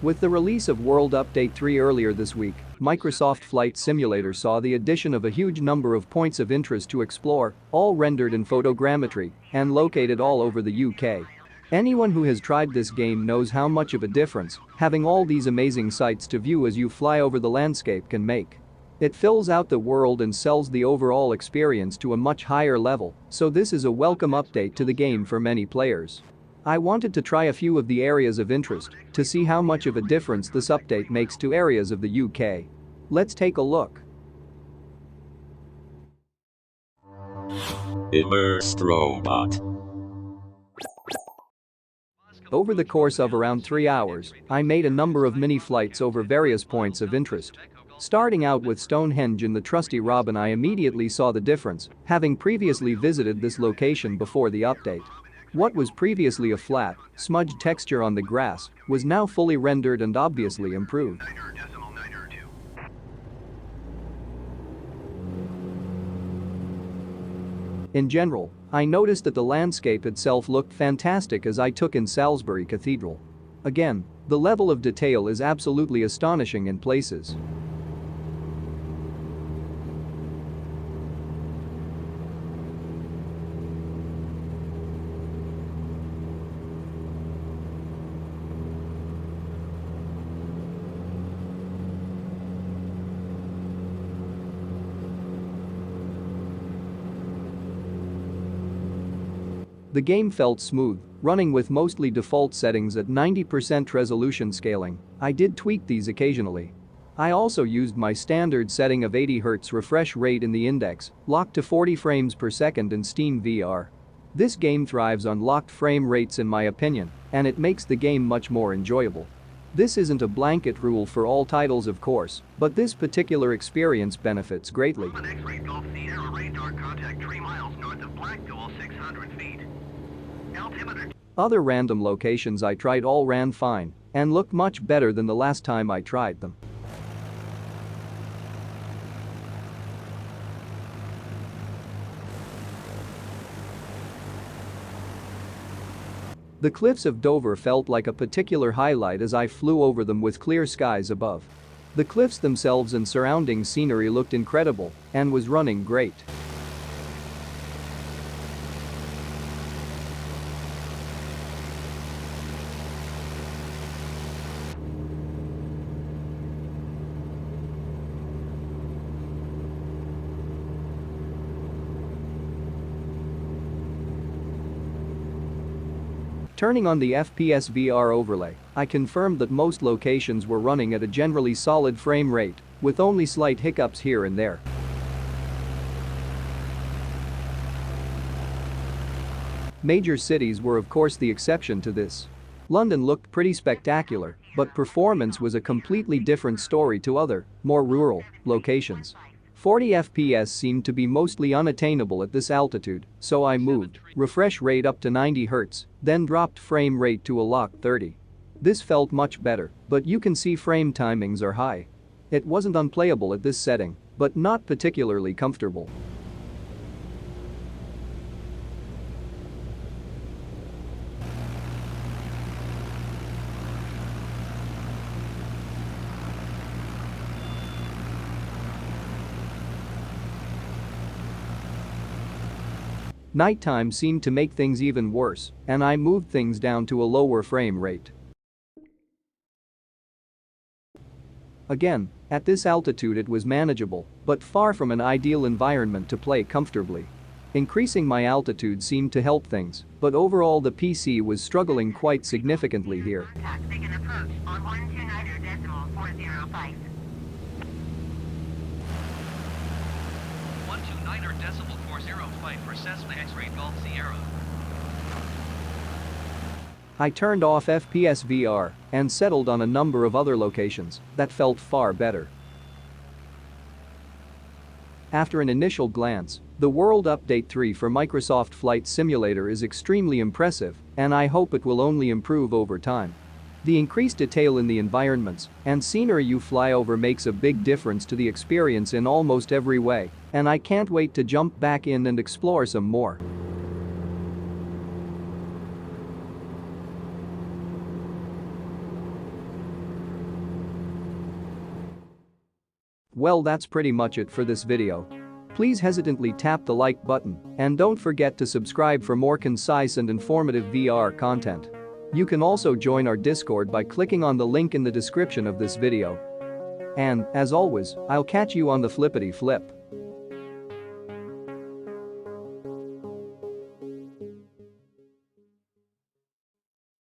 With the release of World Update 3 earlier this week, Microsoft Flight Simulator saw the addition of a huge number of points of interest to explore, all rendered in photogrammetry and located all over the UK. Anyone who has tried this game knows how much of a difference having all these amazing sights to view as you fly over the landscape can make. It fills out the world and sells the overall experience to a much higher level, so this is a welcome update to the game for many players. I wanted to try a few of the areas of interest to see how much of a difference this update makes to areas of the UK. Let's take a look. Immersed robot. Over the course of around 3 hours, I made a number of mini flights over various points of interest. Starting out with Stonehenge in the trusty Robin, I immediately saw the difference, having previously visited this location before the update. What was previously a flat, smudged texture on the grass was now fully rendered and obviously improved. In general, I noticed that the landscape itself looked fantastic as I took in Salisbury Cathedral. Again, the level of detail is absolutely astonishing in places. The game felt smooth, running with mostly default settings at 90% resolution scaling. I did tweak these occasionally. I also used my standard setting of 80 Hz refresh rate in the index, locked to 40 frames per second in Steam VR. This game thrives on locked frame rates in my opinion, and it makes the game much more enjoyable. This isn't a blanket rule for all titles of course, but this particular experience benefits greatly. Other random locations I tried all ran fine and looked much better than the last time I tried them. The cliffs of Dover felt like a particular highlight as I flew over them with clear skies above. The cliffs themselves and surrounding scenery looked incredible and was running great. Turning on the FPS VR overlay, I confirmed that most locations were running at a generally solid frame rate, with only slight hiccups here and there. Major cities were of course the exception to this. London looked pretty spectacular, but performance was a completely different story to other, more rural, locations. 40 FPS seemed to be mostly unattainable at this altitude, so I moved refresh rate up to 90 Hz, then dropped frame rate to a locked 30. This felt much better, but you can see frame timings are high. It wasn't unplayable at this setting, but not particularly comfortable. Nighttime seemed to make things even worse, and I moved things down to a lower frame rate. Again, at this altitude it was manageable, but far from an ideal environment to play comfortably. Increasing my altitude seemed to help things, but overall the PC was struggling quite significantly here. I turned off FPS VR and settled on a number of other locations that felt far better. After an initial glance, the World Update 3 for Microsoft Flight Simulator is extremely impressive, and I hope it will only improve over time. The increased detail in the environments and scenery you fly over makes a big difference to the experience in almost every way, and I can't wait to jump back in and explore some more. Well, that's pretty much it for this video. Please hesitantly tap the like button and don't forget to subscribe for more concise and informative VR content. You can also join our Discord by clicking on the link in the description of this video. And, as always, I'll catch you on the flippity flip.